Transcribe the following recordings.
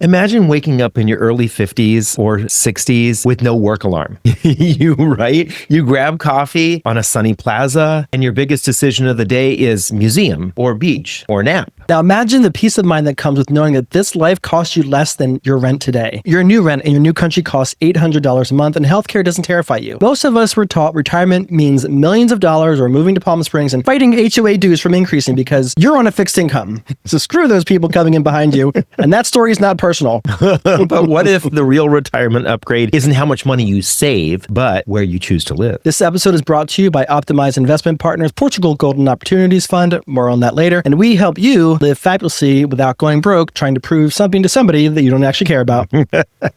Imagine waking up in your early 50s or 60s with no work alarm. Right? You grab coffee on a sunny plaza, and your biggest decision of the day is museum or beach or nap. Now imagine the peace of mind that comes with knowing that this life costs you less than your rent today. Your new rent in your new country costs $800 a month, and healthcare doesn't terrify you. Most of us were taught retirement means millions of dollars or moving to Palm Springs and fighting HOA dues from increasing because you're on a fixed income. So screw those people coming in behind you. And that story is not personal. But what if the real retirement upgrade isn't how much money you save, but where you choose to live? This episode is brought to you by Optimize Investment Partners, Portugal Golden Opportunities Fund. More on that later. And we help you live fabulously without going broke, trying to prove something to somebody that you don't actually care about.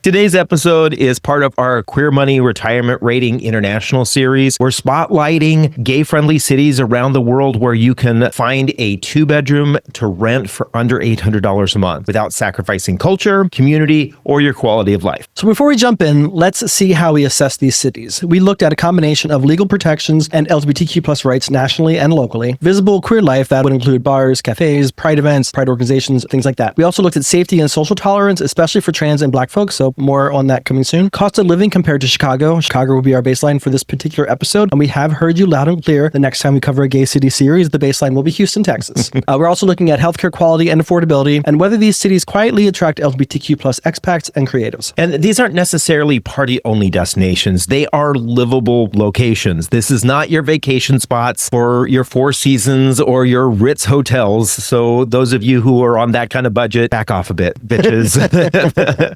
Today's episode is part of our Queer Money Retirement Rating International series. We're spotlighting gay-friendly cities around the world where you can find a 2-bedroom to rent for under $800 a month without sacrificing culture, community, or your quality of life. So before we jump in, let's see how we assess these cities. We looked at a combination of legal protections and LGBTQ plus rights nationally and locally, visible queer life that would include bars, cafes, pride events, pride organizations, things like that. We also looked at safety and social tolerance, especially for trans and black folks, so more on that coming soon. Cost of living compared to Chicago. Chicago will be our baseline for this particular episode, and we have heard you loud and clear. The next time we cover a gay city series, the baseline will be Houston, Texas. We're also looking at healthcare quality and affordability, and whether these cities quietly attract LGBTQ plus expats and creatives. And these aren't necessarily party-only destinations. They are livable locations. This is not your vacation spots or your Four Seasons or your Ritz hotels. So those of you who are on that kind of budget, back off a bit, bitches.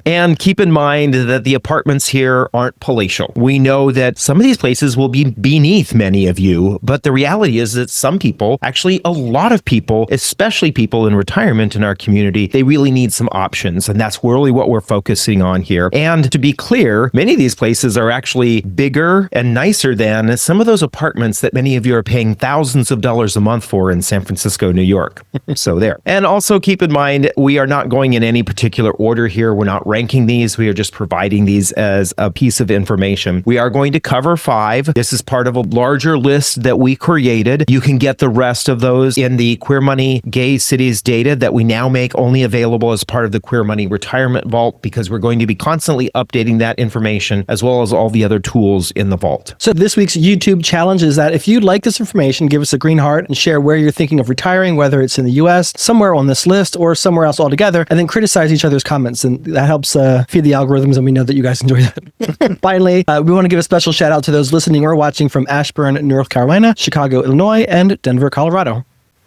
And keep in mind that the apartments here aren't palatial. We know that some of these places will be beneath many of you, but the reality is that some people, actually a lot of people, especially people in retirement in our community, they really need some options. And that's really what we're focusing on here. And to be clear, many of these places are actually bigger and nicer than some of those apartments that many of you are paying thousands of dollars a month for in San Francisco, New York. So there. And also keep in mind, we are not going in any particular order here. We're not ranking these. We are just providing these as a piece of information. We are going to cover 5. This is part of a larger list that we created. You can get the rest of those in the Queer Money Gay Cities data that we now make only available as part of the Queer Money Retirement Vault, because we're going to be constantly updating that information as well as all the other tools in the vault. So this week's YouTube challenge is that if you like this information, give us a green heart and share where you're thinking of retiring, whether it's in the US, somewhere on this list, or somewhere else altogether, and then criticize each other's comments. And that helps feed the algorithms, and we know that you guys enjoy that. Finally, we want to give a special shout out to those listening or watching from Ashburn, North Carolina, Chicago, Illinois, and Denver, Colorado.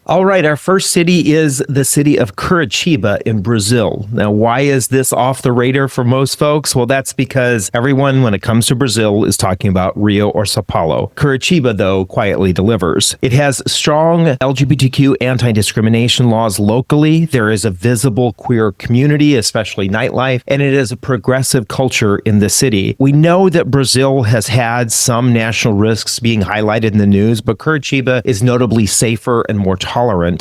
All right, our first city is the city of Curitiba in Brazil. Now, why is this off the radar for most folks? Well, that's because everyone, when it comes to Brazil, is talking about Rio or Sao Paulo. Curitiba, though, quietly delivers. It has strong LGBTQ anti-discrimination laws locally. There is a visible queer community, especially nightlife, and it is a progressive culture in the city. We know that Brazil has had some national risks being highlighted in the news, but Curitiba is notably safer and more tolerant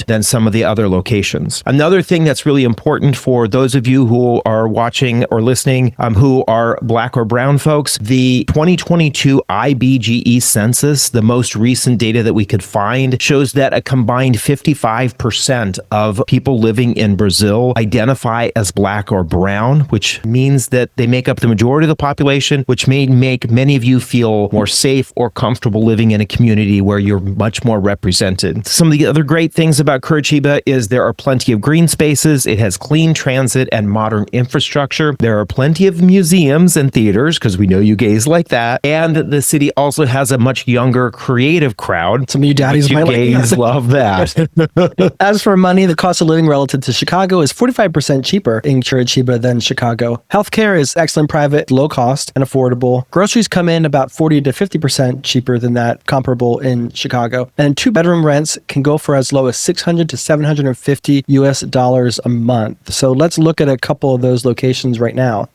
than some of the other locations. Another thing that's really important for those of you who are watching or listening who are black or brown folks, the 2022 IBGE census, the most recent data that we could find, shows that a combined 55% of people living in Brazil identify as black or brown, which means that they make up the majority of the population, which may make many of you feel more safe or comfortable living in a community where you're much more represented. Some of the other great things about Curitiba is there are plenty of green spaces. It has clean transit and modern infrastructure. There are plenty of museums and theaters, because we know you gays like that. And the city also has a much younger, creative crowd. Some of you daddies might like gays love that. As for money, the cost of living relative to Chicago is 45% cheaper in Curitiba than Chicago. Healthcare is excellent, private, low cost, and affordable. Groceries come in about 40 to 50% cheaper than that, comparable in Chicago. And 2-bedroom rents can go for as low as $600 to $750 a month. So let's look at a couple of those locations right now.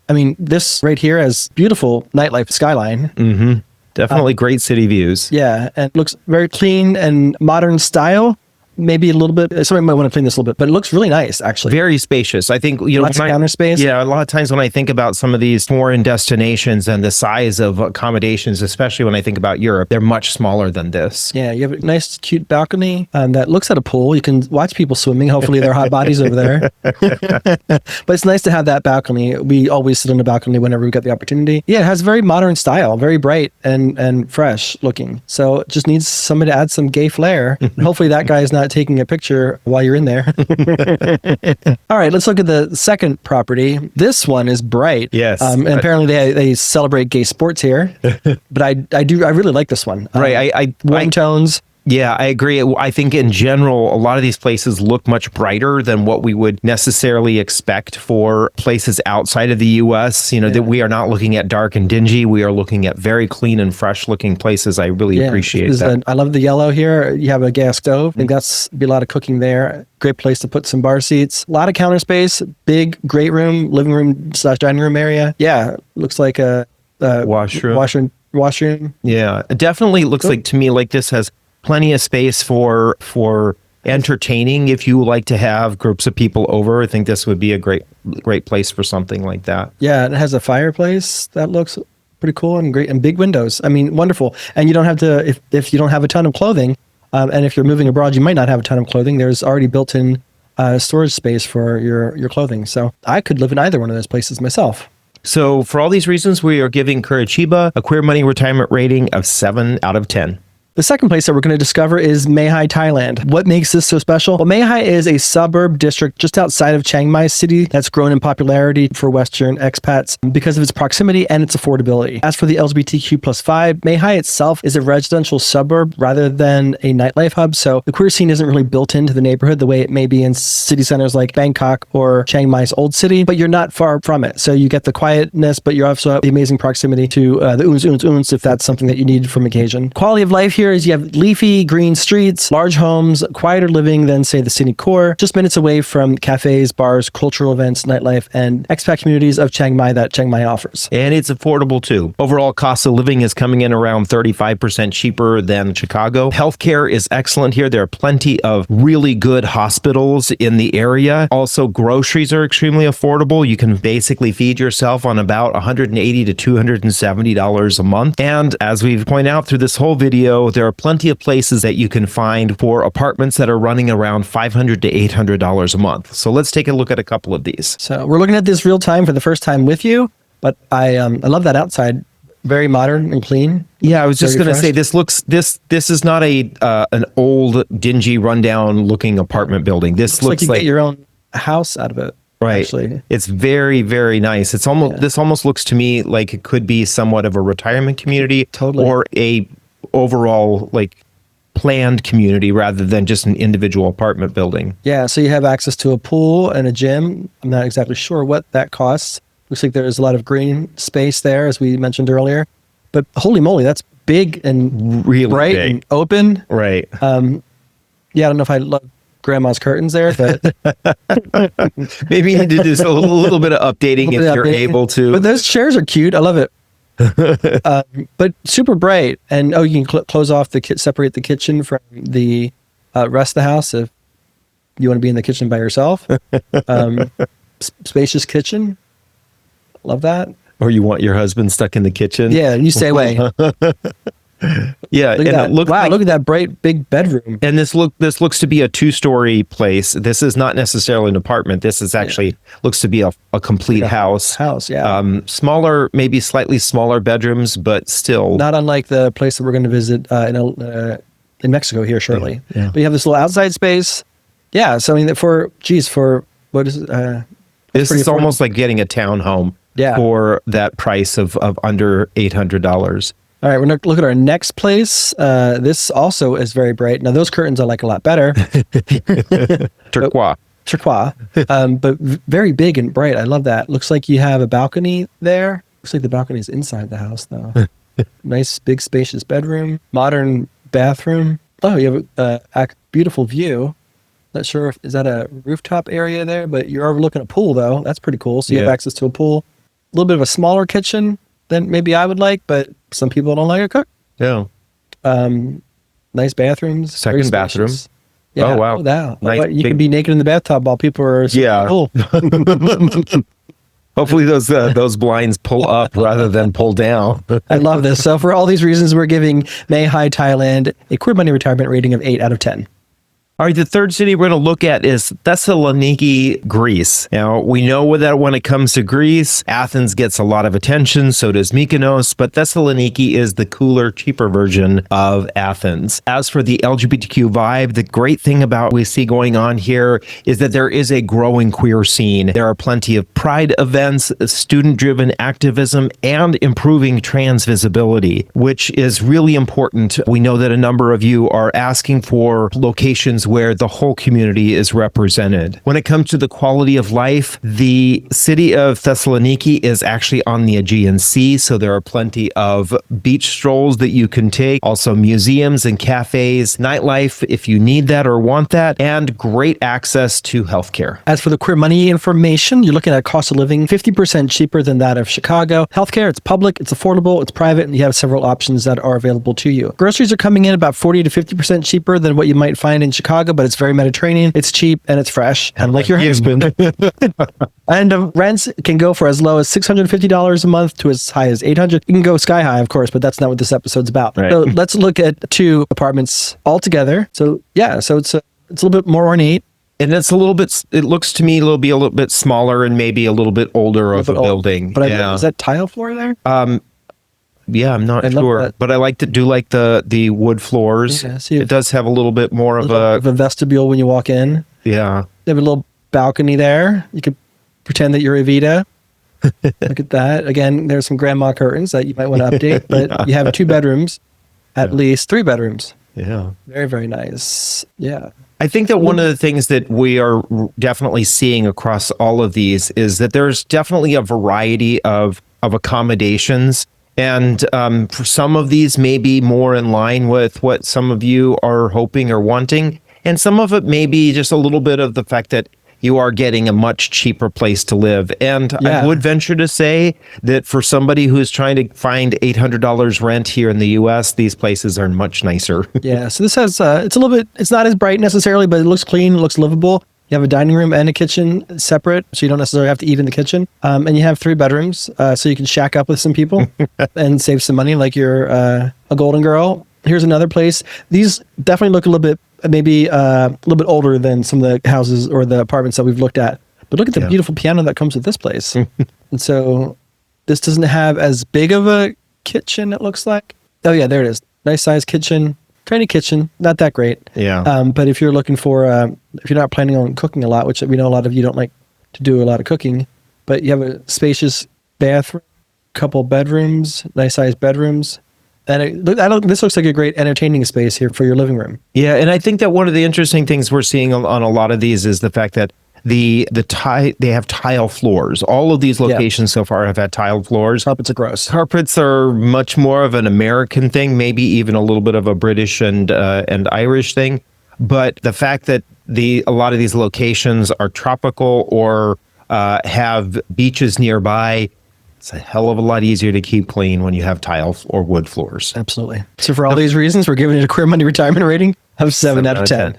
I mean, this right here has beautiful nightlife skyline. Definitely great city views. Yeah, and looks very clean and modern style. maybe a little bit. Somebody might want to clean this a little bit, but it looks really nice, actually. Very spacious. I think, Lots of counter space. Yeah, a lot of times when I think about some of these foreign destinations and the size of accommodations, especially when I think about Europe, they're much smaller than this. Yeah, you have a nice, cute balcony that looks at a pool. You can watch people swimming. Hopefully, there are hot bodies over there. But it's nice to have that balcony. We always sit on the balcony whenever we get the opportunity. Yeah, it has very modern style, very bright and fresh looking. So it just needs somebody to add some gay flair. Hopefully, that guy is not taking a picture while you're in there. All right, let's look at the second property. This one is bright. Yes. And apparently they celebrate gay sports here. But I really like this one. Right. Warm tones. Yeah, I agree. I think in general, a lot of these places look much brighter than what we would necessarily expect for places outside of the U.S. That we are not looking at dark and dingy. We are looking at very clean and fresh looking places. I really appreciate that. I love the yellow here. You have a gas stove. I think that's be a lot of cooking there. Great place to put some bar seats. A lot of counter space. Big, great room, living room / dining room area. Yeah, looks like a washroom. Yeah, it definitely looks like to me like this has plenty of space for entertaining. If you like to have groups of people over, I think this would be a great place for something like that. Yeah, it has a fireplace that looks pretty cool and great, and big windows. I mean, wonderful. And you don't have to, if you don't have a ton of clothing, and if you're moving abroad, you might not have a ton of clothing. There's already built-in storage space for your clothing. So I could live in either one of those places myself. So for all these reasons, we are giving Curitiba a Queer Money retirement rating of 7 out of 10. The second place that we're going to discover is Mae Hai, Thailand. What makes this so special? Well, Mae Hai is a suburb district just outside of Chiang Mai City that's grown in popularity for Western expats because of its proximity and its affordability. As for the LGBTQ plus vibe, Mae Hai itself is a residential suburb rather than a nightlife hub, so the queer scene isn't really built into the neighborhood the way it may be in city centers like Bangkok or Chiang Mai's old city, but you're not far from it. So you get the quietness, but you also have the amazing proximity to the oons if that's something that you need from occasion. Quality of life here is you have leafy green streets, large homes, quieter living than, say, the city core, just minutes away from cafes, bars, cultural events, nightlife, and expat communities of Chiang Mai that Chiang Mai offers. And it's affordable too. Overall cost of living is coming in around 35% cheaper than Chicago. Healthcare is excellent here. There are plenty of really good hospitals in the area. Also, groceries are extremely affordable. You can basically feed yourself on about $180 to $270 a month. And as we've pointed out through this whole video, there are plenty of places that you can find for apartments that are running around $500 to $800 a month. So let's take a look at a couple of these. So we're looking at this real time for the first time with you, but I love that outside. Very modern and clean. Yeah, I was just going to say this is not an old, dingy, rundown looking apartment building. This looks like you get your own house out of it. Right. Actually. It's very, very nice. It's almost this almost looks to me like it could be somewhat of a retirement community or a overall planned community rather than just an individual apartment building. Yeah, so you have access to a pool and a gym. I'm not exactly sure what that costs. Looks like there's a lot of green space there, as we mentioned earlier. But holy moly, that's big and really bright big. And open. Right. Yeah, I don't know if I love grandma's curtains there, but maybe you need to do a little bit of updating if you're able to. But those chairs are cute. I love it. But super bright, and you can close off separate the kitchen from the rest of the house if you want to be in the kitchen by yourself. Spacious kitchen, love that. Or you want your husband stuck in the kitchen? Yeah, you stay away. Yeah, look at that bright big bedroom. And this looks to be a 2-story place. This is not necessarily an apartment. This is actually looks to be a complete house. Yeah. Smaller, maybe slightly smaller bedrooms, but still not unlike the place that we're going to visit in Mexico here shortly. Yeah. But you have this little outside space. Yeah. So I mean, for what is it? This is almost like getting a townhome. Yeah. For that price of under $800. All right, we're going to look at our next place. This also is very bright. Now, those curtains I like a lot better. Turquoise. But very big and bright. I love that. Looks like you have a balcony there. Looks like the balcony is inside the house, though. Nice, big, spacious bedroom. Modern bathroom. Oh, you have a beautiful view. Not sure is that a rooftop area there, but you're overlooking a pool, though. That's pretty cool. So you have access to a pool. A little bit of a smaller kitchen than maybe I would like, but some people don't like to cook. Yeah. Nice bathrooms. Second bathroom. Yeah. Oh, wow. Wow. Nice But you big- can be naked in the bathtub while people are Yeah. cool. Hopefully those blinds pull up rather than pull down. I love this. So for all these reasons, we're giving Mae Hai, Thailand a Queer Money retirement rating of 8 out of 10. All right, the third city we're going to look at is Thessaloniki, Greece. Now, we know that when it comes to Greece, Athens gets a lot of attention, so does Mykonos, but Thessaloniki is the cooler, cheaper version of Athens. As for the LGBTQ vibe, the great thing about we see going on here is that there is a growing queer scene. There are plenty of pride events, student-driven activism, and improving trans visibility, which is really important. We know that a number of you are asking for locations where the whole community is represented. When it comes to the quality of life, the city of Thessaloniki is actually on the Aegean Sea, so there are plenty of beach strolls that you can take, also museums and cafes, nightlife if you need that or want that, and great access to healthcare. As for the Queer Money information, you're looking at cost of living 50% cheaper than that of Chicago. Healthcare, it's public, it's affordable, it's private, and you have several options that are available to you. Groceries are coming in about 40 to 50% cheaper than what you might find in Chicago, but it's very Mediterranean, it's cheap, and it's fresh, unlike your husband. And rents can go for as low as $650 a month to as high as $800. You can go sky high, of course, but that's not what this episode's about. Right. So let's look at 2 apartments all together. So yeah, so it's a little bit more ornate. And it's it looks to me a little bit smaller and maybe a little bit older of a building. But is that tile floor there? Yeah, I'm not sure, but I like the wood floors. Yeah, so it does have a little bit more of a vestibule when you walk in. Yeah. They have a little balcony there. You could pretend that you're Evita. Look at that. Again, there's some grandma curtains that you might want to update, but you have 2 bedrooms, at least 3 bedrooms. Yeah. Very, very nice. Yeah. I think that one of the things that we are definitely seeing across all of these is that there's definitely a variety of accommodations. And for some of these may be more in line with what some of you are hoping or wanting. And some of it may be just a little bit of the fact that you are getting a much cheaper place to live. And I would venture to say that for somebody who's trying to find $800 rent here in the US, these places are much nicer. Yeah. So this has, it's a little bit, it's not as bright necessarily, but it looks clean, it looks livable. You have a dining room and a kitchen separate, so you don't necessarily have to eat in the kitchen. And you have 3 bedrooms, so you can shack up with some people and save some money like you're a golden girl. Here's another place. These definitely look a little bit, maybe a little bit older than some of the houses or the apartments that we've looked at. But look at the beautiful piano that comes with this place. And so this doesn't have as big of a kitchen, it looks like. Oh yeah, there it is. Nice size kitchen. Tiny kitchen, not that great. Yeah. But if you're looking for, if you're not planning on cooking a lot, which we know a lot of you don't like to do a lot of cooking, but you have a spacious bathroom, couple bedrooms, nice sized bedrooms. And this looks like a great entertaining space here for your living room. Yeah. And I think that one of the interesting things we're seeing on a lot of these is the fact that they have tile floors. All of these locations so far have had tile floors. Carpets are gross. Carpets are much more of an American thing, maybe even a little bit of a British and Irish thing. But the fact that a lot of these locations are tropical or have beaches nearby, it's a hell of a lot easier to keep clean when you have tile or wood floors. Absolutely. So for all these reasons, we're giving it a Queer Money retirement rating of 7 out of 10.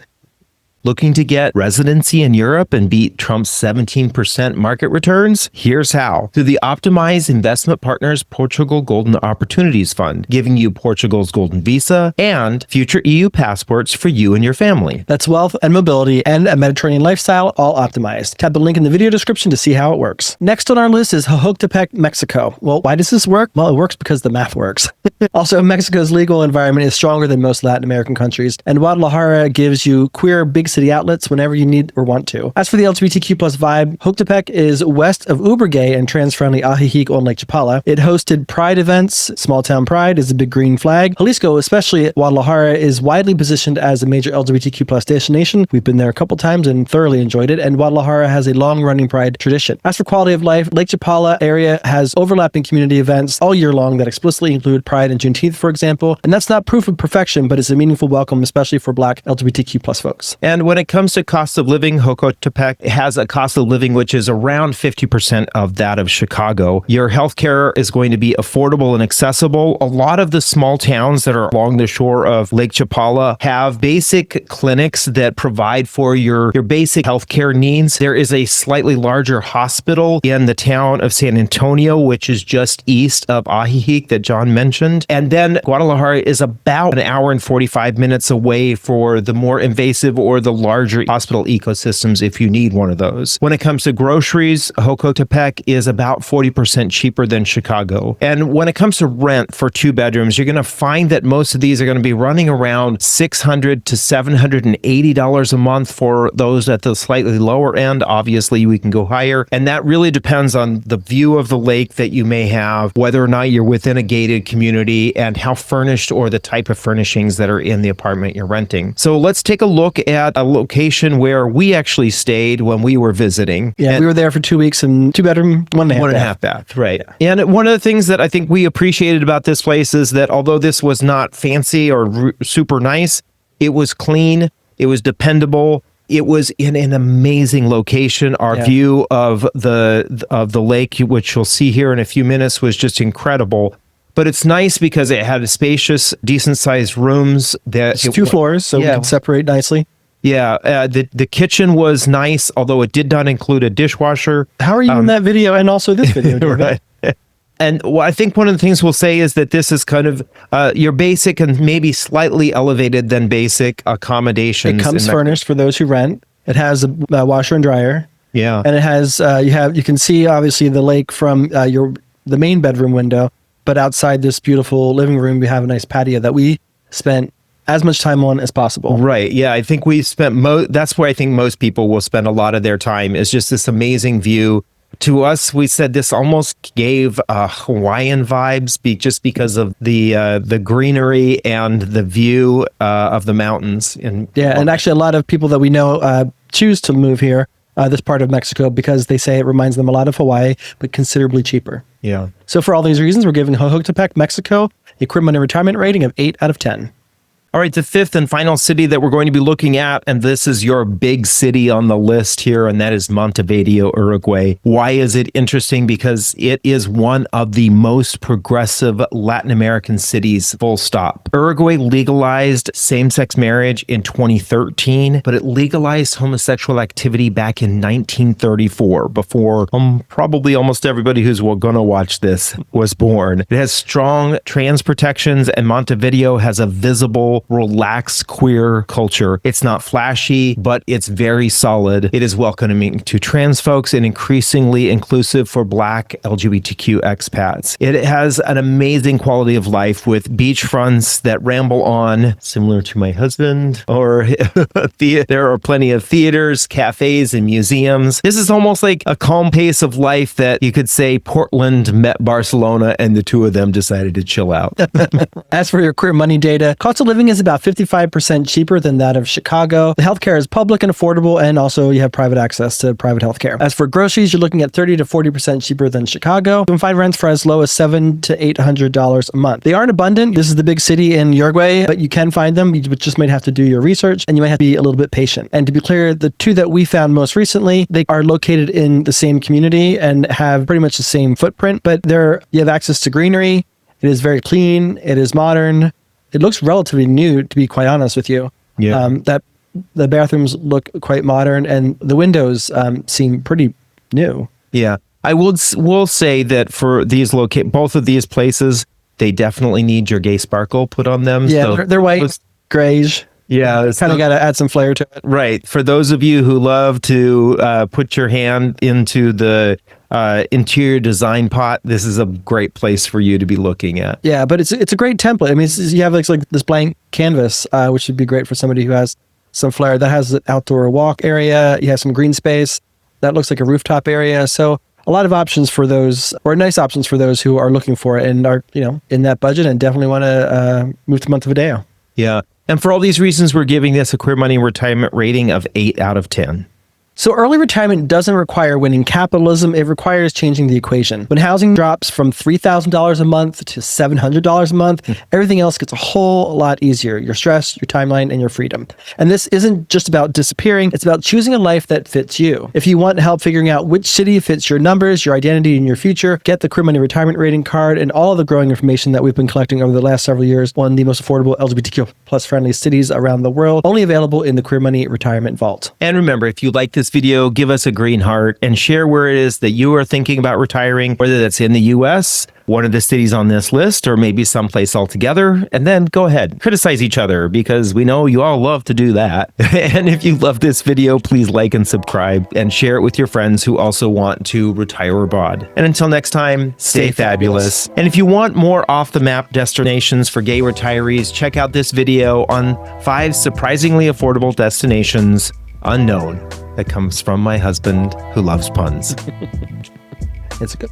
Looking to get residency in Europe and beat Trump's 17% market returns? Here's how. Through the Optimize Investment Partners Portugal Golden Opportunities Fund, giving you Portugal's golden visa and future EU passports for you and your family. That's wealth and mobility and a Mediterranean lifestyle, all optimized. Tap the link in the video description to see how it works. Next on our list is Jojotepec, Mexico. Well, why does this work? Well, it works because the math works. Also, Mexico's legal environment is stronger than most Latin American countries, and Guadalajara gives you queer big city outlets whenever you need or want to. As for the LGBTQ plus vibe, Jojotepec is west of uber gay and trans-friendly Ajijic on Lake Chapala. It hosted pride events. Small town pride is a big green flag. Jalisco, especially Guadalajara, is widely positioned as a major LGBTQ plus destination. We've been there a couple times and thoroughly enjoyed it, and Guadalajara has a long-running pride tradition. As for quality of life, Lake Chapala area has overlapping community events all year long that explicitly include Pride and Juneteenth, for example, and that's not proof of perfection, but it's a meaningful welcome, especially for Black LGBTQ plus folks. And And when it comes to cost of living, Hokotepec has a cost of living which is around 50% of that of Chicago. Your healthcare is going to be affordable and accessible. A lot of the small towns that are along the shore of Lake Chapala have basic clinics that provide for your basic healthcare needs. There is a slightly larger hospital in the town of San Antonio, which is just east of Ajijic that John mentioned. And then Guadalajara is about an hour and 45 minutes away for the more invasive or the larger hospital ecosystems if you need one of those. When it comes to groceries, Hokotepec is about 40% cheaper than Chicago. And when it comes to rent for 2 bedrooms, you're going to find that most of these are going to be running around $600 to $780 a month for those at the slightly lower end. Obviously, we can go higher. And that really depends on the view of the lake that you may have, whether or not you're within a gated community, and how furnished or the type of furnishings that are in the apartment you're renting. So let's take a look at a location where we actually stayed when we were visiting. Yeah, we were there for 2 weeks and 2-bedroom, 1.5 bath. Right. Yeah. And one of the things that I think we appreciated about this place is that although this was not fancy or super nice, it was clean, it was dependable. It was in an amazing location. Our view of the lake, which you'll see here in a few minutes, was just incredible. But it's nice because it had a spacious, decent-sized rooms. It's 2 floors, so we can separate nicely. Yeah, the kitchen was nice, although it did not include a dishwasher. How are you in that video and also this video? Right. And I think one of the things we'll say is that this is kind of your basic and maybe slightly elevated than basic accommodations. It comes furnished for those who rent. It has a washer and dryer. Yeah. And it has, you can see obviously the lake from the main bedroom window, but outside this beautiful living room, we have a nice patio that we spent as much time on as possible. Right. Yeah. I think we spent that's where I think most people will spend a lot of their time, is just this amazing view. To us, we said this almost gave Hawaiian vibes just because of the greenery and the view of the mountains. And actually a lot of people that we know choose to move here, this part of Mexico, because they say it reminds them a lot of Hawaii, but considerably cheaper. Yeah. So for all these reasons, we're giving Hokotepec, Mexico, a crib money retirement rating of 8 out of 10. All right, the fifth and final city that we're going to be looking at, and this is your big city on the list here, and that is Montevideo, Uruguay. Why is it interesting? Because it is one of the most progressive Latin American cities, full stop. Uruguay legalized same-sex marriage in 2013, but it legalized homosexual activity back in 1934, before probably almost everybody who's going to watch this was born. It has strong trans protections, and Montevideo has a visible, relaxed queer culture. It's not flashy, but it's very solid. It is welcoming to trans folks and increasingly inclusive for Black LGBTQ expats. It has an amazing quality of life with beachfronts that ramble on, similar to my husband, or there are plenty of theaters, cafes, and museums. This is almost like a calm pace of life that you could say Portland met Barcelona and the two of them decided to chill out. As for your career money data, cost of living is about 55% cheaper than that of Chicago. The healthcare is public and affordable, and also you have private access to private healthcare. As for groceries, you're looking at 30 to 40% cheaper than Chicago. You can find rents for as low as $700 to $800 a month. They aren't abundant. This is the big city in Uruguay, but you can find them. You just might have to do your research, and you might have to be a little bit patient. And to be clear, the 2 that we found most recently, they are located in the same community and have pretty much the same footprint, but you have access to greenery. It is very clean. It is modern. It looks relatively new, to be quite honest with you. Yeah. That the bathrooms look quite modern, and the windows seem pretty new. Yeah. I will say that for these both of these places, they definitely need your gay sparkle put on them. Yeah, so they're white, grayish. Yeah. Kind of got to add some flair to it. Right. For those of you who love to put your hand into the interior design pot, this is a great place for you to be looking at. Yeah, but it's a great template. I mean, you have like this blank canvas, which would be great for somebody who has some flair. That has an outdoor walk area. You have some green space. That looks like a rooftop area. So a lot of options for those, or nice options for those who are looking for it and are, in that budget and definitely want to move to Montevideo. Yeah. And for all these reasons, we're giving this a Career Money retirement rating of 8 out of 10. So early retirement doesn't require winning capitalism, it requires changing the equation. When housing drops from $3,000 a month to $700 a month, everything else gets a whole lot easier. Your stress, your timeline, and your freedom. And this isn't just about disappearing, it's about choosing a life that fits you. If you want help figuring out which city fits your numbers, your identity, and your future, get the Career Money Retirement Rating Card and all of the growing information that we've been collecting over the last several years on the most affordable LGBTQ plus friendly cities around the world, only available in the Career Money Retirement Vault. And remember, if you like this video, give us a green heart and share where it is that you are thinking about retiring, whether that's in the US, one of the cities on this list, or maybe someplace altogether. And then go ahead, criticize each other, because we know you all love to do that. And if you love this video, please like and subscribe and share it with your friends who also want to retire abroad. And until next time, stay fabulous. And if you want more off-the-map destinations for gay retirees, check out this video on 5 surprisingly affordable destinations unknown. That comes from my husband who loves puns. It's a good